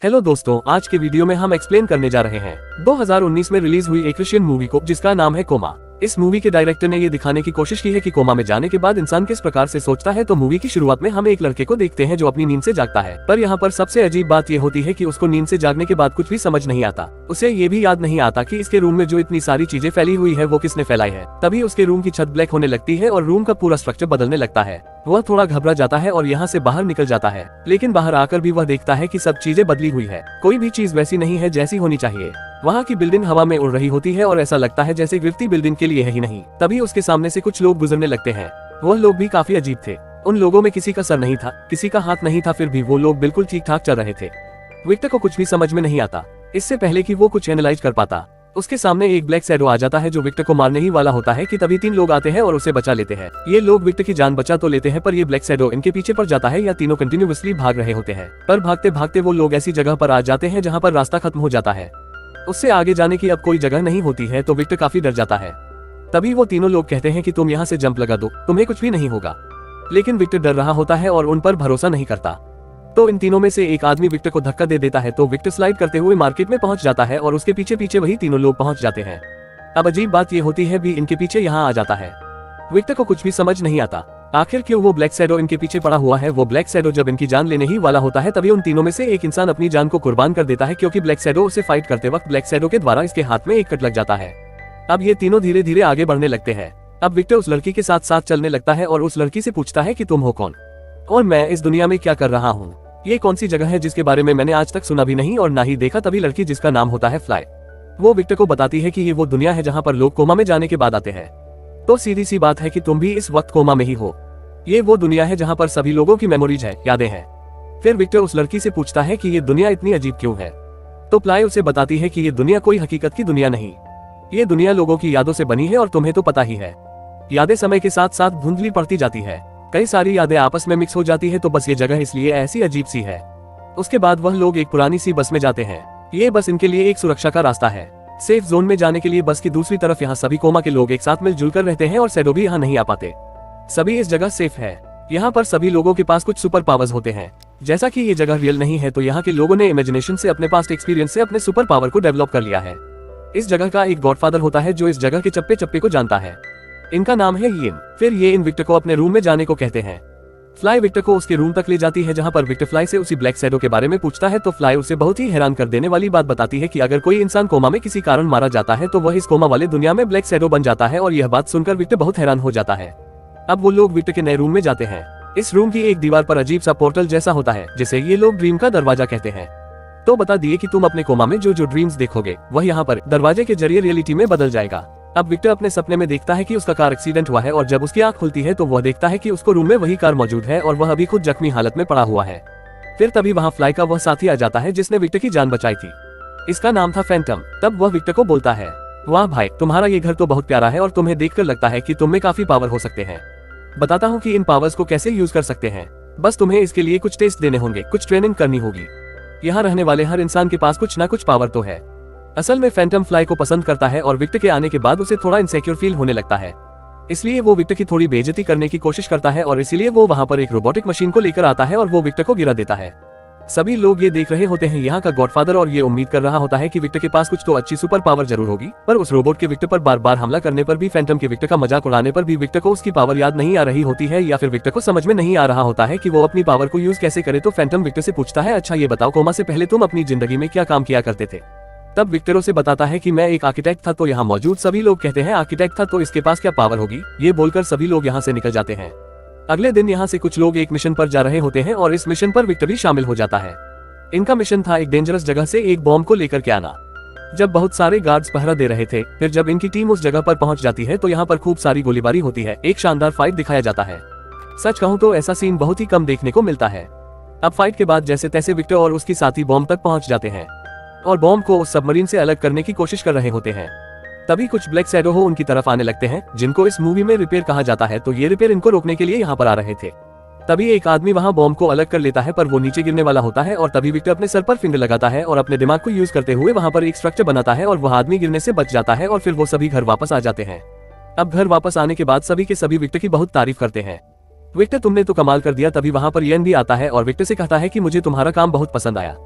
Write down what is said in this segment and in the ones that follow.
Hello दोस्तों, आज के वीडियो में हम एक्सप्लेन करने जा रहे हैं 2019 में रिलीज हुई एक रशियन मूवी को जिसका नाम है कोमा। इस मूवी के डायरेक्टर ने ये दिखाने की कोशिश की है कि कोमा में जाने के बाद इंसान किस प्रकार से सोचता है। तो मूवी की शुरुआत में हम एक लड़के को देखते हैं जो अपनी नींद से जागता है, पर यहाँ पर सबसे अजीब बात ये होती है कि उसको नींद से जागने के बाद कुछ भी समझ नहीं आता। उसे ये भी याद नहीं आता कि इसके रूम में जो इतनी सारी चीजें फैली हुई है वो किसने फैलाई है। तभी उसके रूम की छत ब्लैक होने लगती है और रूम का पूरा स्ट्रक्चर बदलने लगता है। वह थोड़ा घबरा जाता है और यहाँ से बाहर निकल जाता है, लेकिन बाहर आकर भी वह देखता है कि सब चीजें बदली हुई है, कोई भी चीज वैसी नहीं है जैसी होनी चाहिए। वहाँ की बिल्डिंग हवा में उड़ रही होती है और ऐसा लगता है जैसे गिरती बिल्डिंग के लिए है ही नहीं। तभी उसके सामने से कुछ लोग गुजरने लगते हैं। वह लोग भी काफी अजीब थे। उन लोगों में किसी का सर नहीं था, किसी का हाथ नहीं था, फिर भी वो लोग बिल्कुल ठीक ठाक चल रहे थे। विक्टर को कुछ भी समझ में नहीं आता। इससे पहले कि वो कुछ एनालाइज कर पाता, उसके सामने एक ब्लैक शैडो आ जाता है जो विक्टर को मारने ही वाला होता है कि तभी 3 लोग आते हैं और उसे बचा लेते हैं। ये लोग विक्टर की जान बचा तो लेते हैं, पर ये ब्लैक शैडो इनके पीछे पड़ जाता है या तीनों कंटिन्यूअसली भाग रहे होते हैं। पर भागते भागते वो लोग ऐसी जगह पर आ जाते हैं जहाँ पर रास्ता खत्म हो जाता है। उससे आगे जाने की अब कोई जगह नहीं होती है, तो विक्टर काफी डर जाता है। तभी वो तीनों लोग कहते हैं कि तुम यहाँ से जंप लगा दो, तुम्हें कुछ भी नहीं होगा। लेकिन विक्टर डर रहा होता है और उन पर भरोसा नहीं करता। तो इन तीनों में से एक आदमी विक्टर को धक्का दे देता है, तो विक्टर स्लाइड करते हुए मार्केट में पहुंच जाता है और उसके पीछे पीछे वही तीनों लोग पहुंच जाते हैं। अब अजीब बात ये होती है भी इनके पीछे यहाँ आ जाता है। विक्टर को कुछ भी समझ नहीं आता आखिर क्यों वो ब्लैक शैडो इनके पीछे पड़ा हुआ है। वो ब्लैक शैडो जब इनकी जान लेने ही वाला होता है तभी उन तीनों में से एक इंसान अपनी जान को कुर्बान कर देता है, क्योंकि ब्लैक शैडो उसे फाइट करते वक्त ब्लैक शैडो के द्वारा इसके हाथ में एक कट लग जाता है। अब ये तीनों धीरे धीरे आगे बढ़ने लगते हैं। अब विक्टर उस लड़की के साथ साथ चलने लगता है और उस लड़की से पूछता है कि तुम हो कौन और मैं इस दुनिया में क्या कर रहा हूँ। ये कौन सी जगह है जिसके बारे में मैंने आज तक सुना भी नहीं और ना ही देखा। तभी लड़की, जिसका नाम होता है फ्लाई, वो विक्टर को बताती है कि ये वो दुनिया है जहाँ पर लोग कोमा में जाने के बाद आते हैं। तो सीधी सी बात है कि तुम भी इस वक्त कोमा में ही हो। ये वो दुनिया है जहाँ पर सभी लोगों की मेमोरीज है, यादें हैं। फिर विक्टर उस लड़की से पूछता है कि ये दुनिया इतनी अजीब क्यों है। तो फ्लाई उसे बताती है कि ये दुनिया कोई हकीकत की दुनिया नहीं, ये दुनिया लोगों की यादों से बनी है और तुम्हें तो पता ही है, यादें समय के साथ साथ धुंधली पड़ती जाती है, कई सारी यादें आपस में मिक्स हो जाती है। तो बस ये जगह इसलिए ऐसी अजीब सी है। उसके बाद वह लोग एक पुरानी सी बस में जाते हैं। ये बस इनके लिए एक सुरक्षा का रास्ता है, सेफ जोन में जाने के लिए। बस की दूसरी तरफ यहाँ सभी कोमा के लोग एक साथ मिलजुल कर रहते हैं और शैडो भी यहाँ नहीं आ पाते। सभी इस जगह सेफ है। यहाँ पर सभी लोगों के पास कुछ सुपर पावर्स होते हैं। जैसा कि ये जगह रियल नहीं है, तो यहाँ के लोगों ने इमेजिनेशन से, अपने पास्ट एक्सपीरियंस से अपने सुपर पावर को डेवलप कर लिया है। इस जगह का एक गॉडफादर होता है जो इस जगह के चप्पे चप्पे को जानता है। इनका नाम है यिन। फिर ये इन विक्टर को अपने रूम में जाने को कहते हैं। फ्लाई विक्टर को उसके रूम तक ले जाती है, जहाँ पर विक्टर फ्लाई से उसी ब्लैक शैडो के बारे में पूछता है। तो फ्लाई उसे बहुत ही हैरान कर देने वाली बात बताती है कि अगर कोई इंसान कोमा में किसी कारण मारा जाता है तो वह इस कोमा वाले दुनिया में ब्लैक शैडो बन जाता है। और यह बात सुनकर विक्टर बहुत हैरान हो जाता है। अब वो लोग विक्टर के नए रूम में जाते हैं। इस रूम की एक दीवार पर अजीब सा पोर्टल जैसा होता है, जिसे ये लोग ड्रीम का दरवाजा कहते हैं। तो बता दिए कि तुम अपने कोमा में जो जो ड्रीम्स देखोगे वह यहाँ पर दरवाजे के जरिए रियलिटी में बदल जाएगा। अब विक्टर अपने सपने में देखता है कि उसका कार एक्सीडेंट हुआ है और जब उसकी आंख खुलती है तो वह देखता है कि उसको रूम में वही कार मौजूद है और वह अभी खुद जख्मी हालत में पड़ा हुआ है। फिर तभी वहाँ फ्लाई का वह साथी आ जाता है जिसने विक्टर की जान बचाई थी। इसका नाम था फैंटम। तब वह विक्टर को बोलता है, वाह भाई, तुम्हारा ये घर तो बहुत प्यारा है और तुम्हें देखकर लगता है कि तुम में काफी पावर हो सकते हैं। बताता हूँ कि इन पावर्स को कैसे यूज कर सकते हैं। बस तुम्हें इसके लिए कुछ टेस्ट देने होंगे, कुछ ट्रेनिंग करनी होगी। यहाँ रहने वाले हर इंसान के पास कुछ ना कुछ पावर तो है। असल में फैंटम फ्लाई को पसंद करता है और विक्टर के आने के बाद उसे थोड़ा इनसिक्योर फील होने लगता है। इसलिए वो विक्टर की थोड़ी बेइज्जती करने की कोशिश करता है और इसीलिए वो वहाँ पर एक रोबोटिक मशीन को लेकर आता है और वो विक्टर को गिरा देता है। सभी लोग ये देख रहे होते हैं यहाँ का गॉडफादर, और ये उम्मीद कर रहा होता है कि विक्टर के पास कुछ तो अच्छी सुपर पावर जरूर होगी। पर उस रोबोट के विक्टर पर बार बार हमला करने पर भी, फैंटम के विक्टर का मजाक उड़ाने पर भी विक्टर को उसकी पावर याद नहीं आ रही होती है, या फिर विक्टर को समझ में नहीं आ रहा होता है कि वो अपनी पावर को यूज कैसे करे। तो फैंटम विक्टर से पूछता है, अच्छा ये बताओ, कोमा से पहले तुम अपनी जिंदगी में क्या काम किया करते थे। तब विक्टर उसे बताता है कि मैं एक आर्किटेक्ट था। तो यहाँ मौजूद सभी लोग कहते हैं, आर्किटेक्ट था तो इसके पास क्या पावर होगी। ये बोलकर सभी लोग यहाँ से निकल जाते हैं। अगले दिन यहाँ से कुछ लोग एक मिशन पर जा रहे होते हैं और इस मिशन पर विक्टर भी शामिल हो जाता है। इनका मिशन था एक डेंजरस जगह से एक बॉम्ब को लेकर के आना। जब बहुत सारे गार्ड्स पहरा दे रहे थे, फिर जब इनकी टीम उस जगह पर पहुंच जाती है तो यहाँ पर खूब सारी गोलीबारी होती है। एक शानदार फाइट दिखाया जाता है। सच कहूँ तो ऐसा सीन बहुत ही कम देखने को मिलता है। अब फाइट के बाद जैसे तैसे विक्टर और उसकी साथी बॉम्ब तक पहुंच जाते हैं और बॉम्ब को उस सबमरीन से अलग करने की कोशिश कर रहे होते हैं। तभी कुछ ब्लैक शैडो हो उनकी तरफ आने लगते हैं, जिनको इस मूवी में रिपेयर कहा जाता है। तो ये रिपेयर इनको रोकने के लिए यहाँ पर आ रहे थे। तभी एक आदमी वहाँ बॉम्ब को अलग कर लेता है, पर वो नीचे गिरने वाला होता है और तभी विक्टर अपने सर पर फिंगर लगाता है और अपने दिमाग को यूज करते हुए वहाँ पर एक स्ट्रक्चर बनाता है और वह आदमी गिरने से बच जाता है और फिर वो सभी घर वापस आ जाते हैं। अब घर वापस आने के बाद सभी के सभी विक्टर की बहुत तारीफ करते हैं। विक्टर, तुमने तो कमाल कर दिया। तभी वहाँ पर येन भी आता है और विक्टर से कहता है कि मुझे तुम्हारा काम बहुत पसंद आया।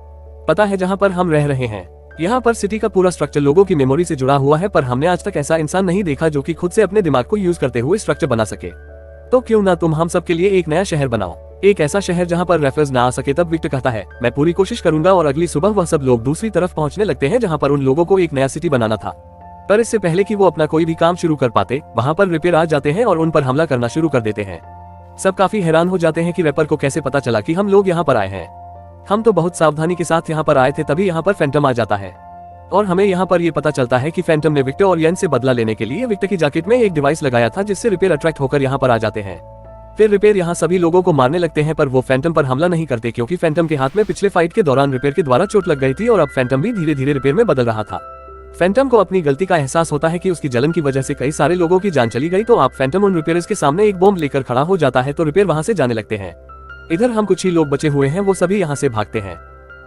पता है जहाँ पर हम रह रहे हैं। यहाँ पर सिटी का पूरा स्ट्रक्चर लोगों की मेमोरी से जुड़ा हुआ है, पर हमने आज तक ऐसा इंसान नहीं देखा जो कि खुद से अपने दिमाग को यूज करते हुए स्ट्रक्चर बना सके। तो क्यों ना तुम हम सब के लिए एक नया शहर बनाओ, एक ऐसा शहर जहाँ पर रेफरेंस ना आ सके। तब विक्टर कहता है, मैं पूरी कोशिश करूंगा। और अगली सुबह वह सब लोग दूसरी तरफ पहुँचने लगते हैं जहाँ पर उन लोगों को एक नया सिटी बनाना था। पर इससे पहले कि वो अपना कोई भी काम शुरू कर पाते, वहाँ पर रिपेयर आ जाते हैं और उन पर हमला करना शुरू कर देते हैं। सब काफी हैरान हो जाते हैं कि रैपर को कैसे पता चला कि हम लोग यहाँ पर आए हैं। हम तो बहुत सावधानी के साथ यहाँ पर आए थे। तभी यहाँ पर फैंटम आ जाता है और हमें यहाँ पर ये पता चलता है कि फैंटम ने विक्टर और येन से बदला लेने के लिए विक्टर की जैकेट में एक डिवाइस लगाया था, जिससे रिपेयर अट्रैक्ट होकर यहाँ पर आ जाते हैं। फिर रिपेयर यहाँ सभी लोगों को मारने लगते हैं, पर वो फैंटम पर हमला नहीं करते क्योंकि फैंटम के हाथ में पिछले फाइट के दौरान रिपेयर के द्वारा चोट लग गई थी और अब फैंटम भी धीरे धीरे रिपेयर में बदल रहा था। फैंटम को अपनी गलती का एहसास होता है कि उसकी जलन की वजह से कई सारे लोगों की जान चली गई। तो आप फैंटम उन रिपेयर्स के सामने एक बॉम्ब लेकर खड़ा हो जाता है, तो रिपेयर वहां से जाने लगते हैं। इधर हम कुछ ही लोग बचे हुए हैं, वो सभी यहाँ से भागते हैं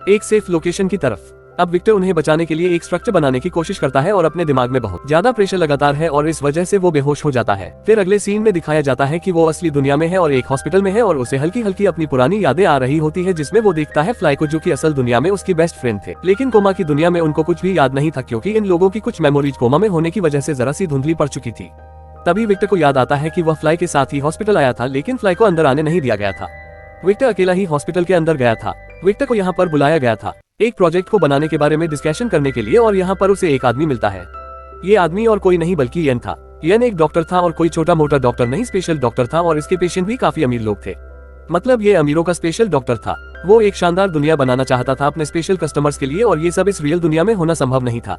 एक सेफ लोकेशन की तरफ। अब विक्टर उन्हें बचाने के लिए एक स्ट्रक्चर बनाने की कोशिश करता है और अपने दिमाग में बहुत ज्यादा प्रेशर लगातार है और इस वजह से वो बेहोश हो जाता है। फिर अगले सीन में दिखाया जाता है कि वो असली दुनिया में है और एक हॉस्पिटल में है और उसे हल्की हल्की अपनी पुरानी यादें आ रही होती है, जिसमें वो देखता है फ्लाई को, जो कि असल दुनिया में उसकी बेस्ट फ्रेंड थे। लेकिन कोमा की दुनिया में उनको कुछ भी याद नहीं था क्योंकि इन लोगों की कुछ मेमोरीज कोमा में होने की वजह से जरा सी धुंधली पड़ चुकी थी। तभी विक्टर को याद आता है कि वह फ्लाई के साथ ही हॉस्पिटल आया था, लेकिन फ्लाई को अंदर आने नहीं दिया गया था। विक्टर अकेला ही हॉस्पिटल के अंदर गया था। विक्टर को यहाँ पर बुलाया गया था एक प्रोजेक्ट को बनाने के बारे में डिस्कशन करने के लिए, और यहाँ पर उसे एक आदमी मिलता है। ये आदमी और कोई नहीं बल्कि येन था। येन एक डॉक्टर था और कोई छोटा मोटा डॉक्टर नहीं, स्पेशल डॉक्टर था और इसके पेशेंट भी काफी अमीर लोग थे। मतलब ये अमीरों का स्पेशल डॉक्टर था। वो एक शानदार दुनिया बनाना चाहता था अपने स्पेशल कस्टमर्स के लिए, और ये सब इस रियल दुनिया में होना संभव नहीं था।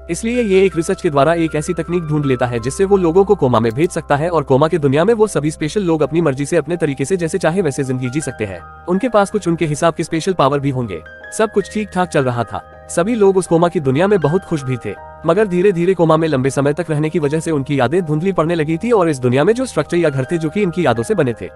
इसलिए ये एक रिसर्च के द्वारा एक ऐसी तकनीक ढूंढ लेता है जिससे वो लोगों को कोमा में भेज सकता है, और कोमा की दुनिया में वो सभी स्पेशल लोग अपनी मर्जी से अपने तरीके से जैसे चाहे वैसे जिंदगी जी सकते हैं। उनके पास कुछ उनके हिसाब के स्पेशल पावर भी होंगे। सब कुछ ठीक ठाक चल रहा था। सभी लोग उस कोमा की दुनिया में बहुत खुश भी थे, मगर धीरे धीरे कोमा में लंबे समय तक रहने की वजह से उनकी यादें धुंधली पड़ने लगी थी और इस दुनिया में जो स्ट्रक्चर या घर थे जो कि इनकी यादों से बने थे,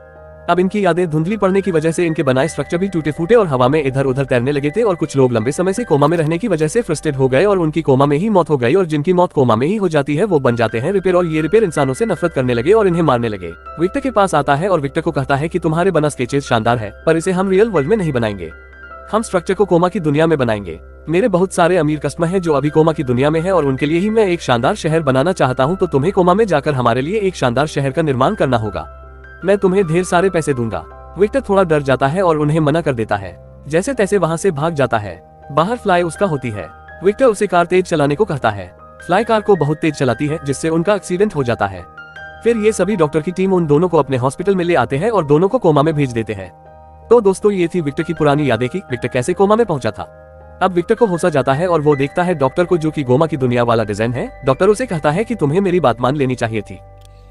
अब इनकी यादें धुंधली पड़ने की वजह से इनके बनाए स्ट्रक्चर भी टूटे फूटे और हवा में इधर उधर तैरने लगे थे। और कुछ लोग लंबे समय से कोमा में रहने की वजह से फ्रस्ट्रेट हो गए और उनकी कोमा में ही मौत हो गई, और जिनकी मौत कोमा में ही हो जाती है वो बन जाते हैं रिपेयर, और ये रिपेयर इंसानों से नफरत करने लगे और इन्हें मारने लगे। विक्टर के पास आता है और विक्टर को कहता है कि तुम्हारे बना स्केचेस शानदार है, पर इसे हम रियल वर्ल्ड में नहीं बनाएंगे। हम स्ट्रक्चर को कोमा की दुनिया में बनाएंगे। मेरे बहुत सारे अमीर कस्टमर हैं जो अभी कोमा की दुनिया में है और उनके लिए ही मैं एक शानदार शहर बनाना चाहता हूँ, तो तुम्हें कोमा में जाकर हमारे लिए एक शानदार शहर का निर्माण करना होगा। मैं तुम्हें ढेर सारे पैसे दूंगा। विक्टर थोड़ा डर जाता है और उन्हें मना कर देता है। जैसे तैसे वहाँ से भाग जाता है। बाहर फ्लाई उसका होती है। विक्टर उसे कार तेज चलाने को कहता है। फ्लाई कार को बहुत तेज चलाती है जिससे उनका एक्सीडेंट हो जाता है। फिर ये सभी डॉक्टर की टीम उन दोनों को अपने हॉस्पिटल में ले आते हैं और दोनों को कोमा में भेज देते हैं। तो दोस्तों ये थी विक्टर की पुरानी यादें कि विक्टर कैसे कोमा में पहुंचा था। अब विक्टर को होश आ जाता है और वो देखता है डॉक्टर को जो कि कोमा की दुनिया वाला डिजाइन है। डॉक्टर उसे कहता है कि तुम्हें मेरी बात मान लेनी चाहिए थी,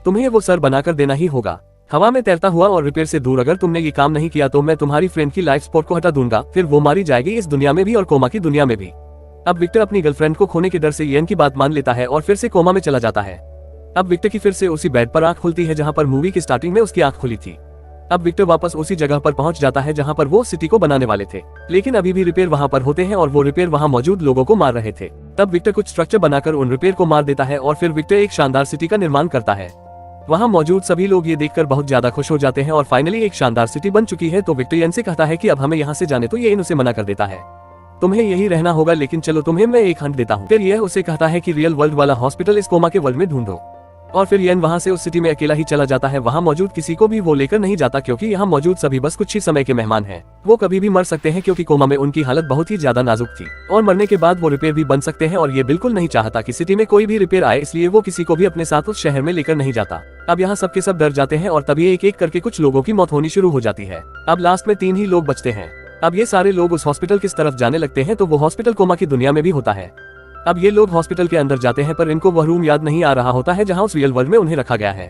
तुम्हें वो सर बनाकर देना ही होगा, हवा में तैरता हुआ और रिपेयर से दूर। अगर तुमने ये काम नहीं किया तो मैं तुम्हारी फ्रेंड की लाइफ सपोर्ट को हटा दूंगा, फिर वो मारी जाएगी इस दुनिया में भी और कोमा की दुनिया में भी। अब विक्टर अपनी गर्लफ्रेंड को खोने के डर से येन की बात मान लेता है और फिर से कोमा में चला जाता है। अब विक्टर की फिर से उसी बेड पर आंख खुलती है जहां पर मूवी की स्टार्टिंग में उसकी आंख खुली थी। अब विक्टर वापस उसी जगह पर पहुंच जाता है जहां पर वो सिटी को बनाने वाले थे, लेकिन अभी भी रिपेयर वहां पर होते हैं और वो रिपेयर वहां मौजूद लोगों को मार रहे थे। तब विक्टर कुछ स्ट्रक्चर बनाकर उन रिपेयर को मार देता है और फिर विक्टर एक शानदार सिटी का निर्माण करता है। वहां मौजूद सभी लोग ये देखकर बहुत ज्यादा खुश हो जाते हैं और फाइनली एक शानदार सिटी बन चुकी है। तो विक्टर येन से कहता है कि अब हमें यहाँ से जाने, तो ये उसे मना कर देता है। तुम्हें यही रहना होगा, लेकिन चलो तुम्हें मैं एक हंट देता हूँ। फिर यह उसे कहता है कि रियल वर्ल्ड वाला हॉस्पिटल इस कोमा के वर्ल्ड में ढूंढो, और फिर येन वहां से उस सिटी में अकेला ही चला जाता है। वहां मौजूद किसी को भी वो लेकर नहीं जाता क्योंकि यहाँ मौजूद सभी बस कुछ ही समय के मेहमान हैं। वो कभी भी मर सकते हैं क्योंकि कोमा में उनकी हालत बहुत ही ज्यादा नाजुक थी, और मरने के बाद वो रिपेयर भी बन सकते हैं, और ये बिल्कुल नहीं चाहता कि सिटी में कोई भी रिपेयर आए, इसलिए वो किसी को भी अपने साथ उस शहर में लेकर नहीं जाता। अब यहाँ सबके सब डर जाते हैं और तभी एक एक करके कुछ लोगों की मौत होनी शुरू हो जाती है। अब लास्ट में 3 ही लोग बचते हैं। अब ये सारे लोग उस हॉस्पिटल किस तरफ जाने लगते हैं, तो वो हॉस्पिटल कोमा की दुनिया में भी होता है। अब ये लोग हॉस्पिटल के अंदर जाते हैं पर इनको वह रूम याद नहीं आ रहा होता है जहां उस रियल वर्ल्ड में उन्हें रखा गया है।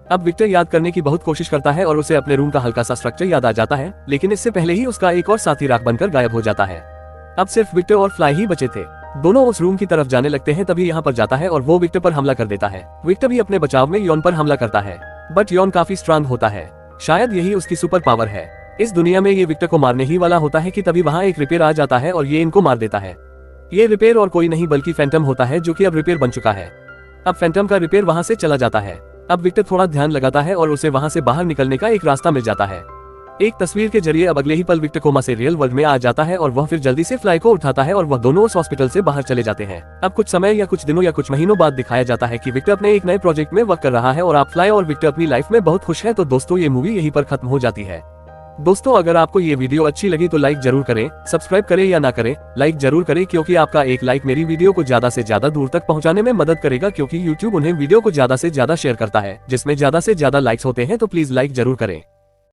अब विक्टर याद करने की बहुत कोशिश करता है और उसे अपने रूम का हल्का सा स्ट्रक्चर याद आ जाता है, लेकिन इससे पहले ही उसका एक और साथी राख बनकर गायब हो जाता है। अब सिर्फ विक्टर और फ्लाई ही बचे थे। दोनों उस रूम की तरफ जाने लगते हैं, तभी यहाँ पर जाता है और वो विक्टर पर हमला कर देता है। विक्टर भी अपने बचाव में योन पर हमला करता है, बट योन काफी स्ट्रांग होता है। शायद यही उसकी सुपर पावर है। इस दुनिया में ये विक्टर को मारने ही वाला होता है कि तभी वहाँ एक रिपेयर आ जाता है और ये इनको मार देता है। ये रिपेयर और कोई नहीं बल्कि फैंटम होता है जो कि अब रिपेयर बन चुका है। अब फैंटम का रिपेयर वहां से चला जाता है। अब विक्टर थोड़ा ध्यान लगाता है और उसे वहां से बाहर निकलने का एक रास्ता मिल जाता है। एक तस्वीर के जरिए अब अगले ही पल विक्टर कोमा से रियल वर्ल्ड में आ जाता है और वह फिर जल्दी से फ्लाई को उठाता है और वह दोनों उस हॉस्पिटल से बाहर चले जाते हैं। अब कुछ समय या कुछ दिनों या कुछ महीनों बाद दिखाया जाता है कि विक्टर अपने एक नए प्रोजेक्ट में वर्क कर रहा है और आप फ्लाई और विक्टर अपनी लाइफ में बहुत खुश है। तो दोस्तों ये मूवी यहीं पर खत्म हो जाती है। दोस्तों अगर आपको ये वीडियो अच्छी लगी तो लाइक जरूर करें, सब्सक्राइब करें या ना करें, लाइक जरूर करें क्योंकि आपका एक लाइक मेरी वीडियो को ज्यादा से ज्यादा दूर तक पहुंचाने में मदद करेगा, क्योंकि YouTube उन्हें वीडियो को ज्यादा से ज्यादा शेयर करता है जिसमें ज्यादा से ज्यादा लाइक्स होते हैं। तो प्लीज लाइक जरूर करें।